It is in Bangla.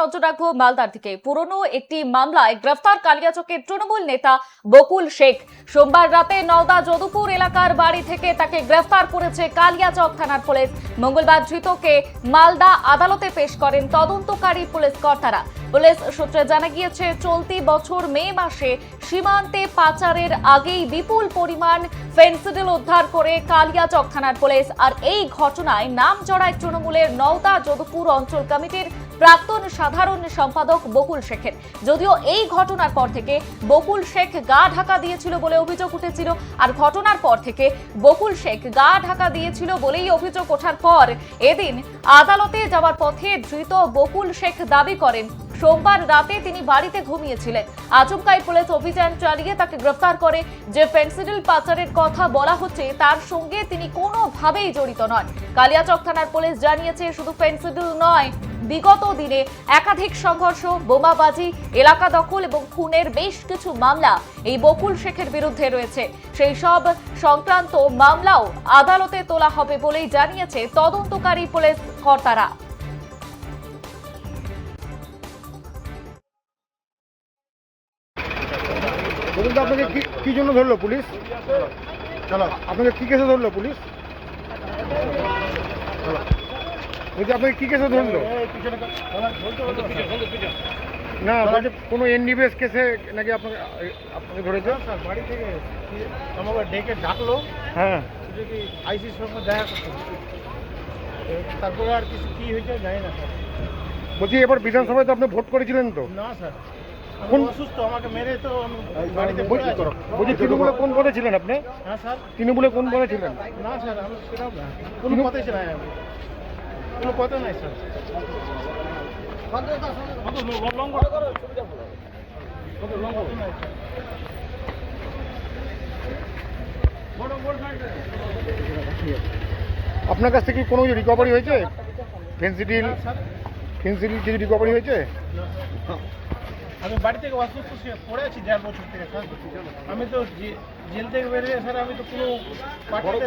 নজর রাখবো মালদার দিকে। পুরনো একটি মামলায় গ্রেফতার কালিয়াচকের তৃণমূল নেতা বকুল শেখ। সোমবার রাতে নওদা যদুপুর এলাকার বাড়ি থেকে তাকে গ্রেফতার করেছে কালিয়াচক থানার পুলিশ। মঙ্গলবার ধৃতকে মালদা আদালতে পেশ করেন তদন্তকারী পুলিশ কর্তারা। পুলিশ সূত্রে জানা গিয়েছে, চলতি বছর মে মাসে সীমান্তে পাচারের আগেই বিপুল পরিমাণ ফেন্সিডিল উদ্ধার করে কালিয়াচক থানার পুলিশ। আর এই ঘটনায় নাম জড়ায় তৃণমূলের নওদা যদুপুর অঞ্চল কমিটির প্রাক্তন সাধারণ সম্পাদক বকুল শেখের। যদিও এই ঘটনার পর থেকে বকুল শেখ গা ঢাকা দিয়েছিল বলে অভিযোগ উঠেছিল। আর ঘটনার পর থেকে বকুল শেখ গা ঢাকা দিয়েছিল বলেই অভিযোগ ওঠার পর এদিন আদালতে যাওয়ার পথে ধৃত বকুল শেখ দাবি করেন সোমবার রাতে তিনি বাড়িতে ঘুমিয়েছিলেন। আচমকাই পুলিশ অভিযান চালিয়ে তাকে গ্রেফতার করে। যে ফেন্সিডিল পাচারের কথা বলা হচ্ছে তার সঙ্গে তিনি কোনোভাবেই জড়িত নন। কালিয়াচক থানার পুলিশ জানিয়েছে, শুধু ফেন্সিডিল নয়, বিগত দিনে একাধিক সংঘর্ষ, বোমাবাজি, এলাকা দখল এবং খুনের বেশ কিছু মামলা এই বকুল শেখের বিরুদ্ধে রয়েছে। সেই সব সংক্রান্ত মামলাও আদালতে তোলা হবে বলেই জানিয়েছে তদন্তকারী পুলিশ কর্তারা। আপনাকে কি জন্য ধরলো পুলিশ? আপনাকে কি কেসে ধরলো পুলিশ? বলছি আপনাকে কি কেসে ধরলো? না বলছে কোনো এনডিপিএস কেসে নাকি আপনাকে ধরেছে? বাড়ি থেকে আমাকে ডেকে ডাকলো। হ্যাঁ, আইসির সঙ্গে দেখা করতে, তারপরে আর কিছু কি হয়েছে জানি না স্যার। বলছি এবার বিধানসভায় তো আপনি ভোট করেছিলেন তো? না স্যার, কোন অসুস্থ, আমাকে মেরে তো আমি বাড়িতে বলছি তৃণমূলে কোন পদে ছিলেন আপনি? হ্যাঁ স্যার। তৃণমূলে কোন পদে ছিলেন? না স্যার, আমি সেটাও না, কোনো কথাই নাই, আমি কোনো কথা নাই স্যার। আপনার কাছ থেকে কোনো রিকভারি হয়েছে? ফেন্সিডিল কিছু রিকভারি হয়েছে? আমি বাড়ি থেকে অসুস্থ পড়ে আছি 1.5 বছর থেকে স্যার। আমি তো জেল থেকে বেরিয়ে স্যার, আমি তো কোনো পার্টিতে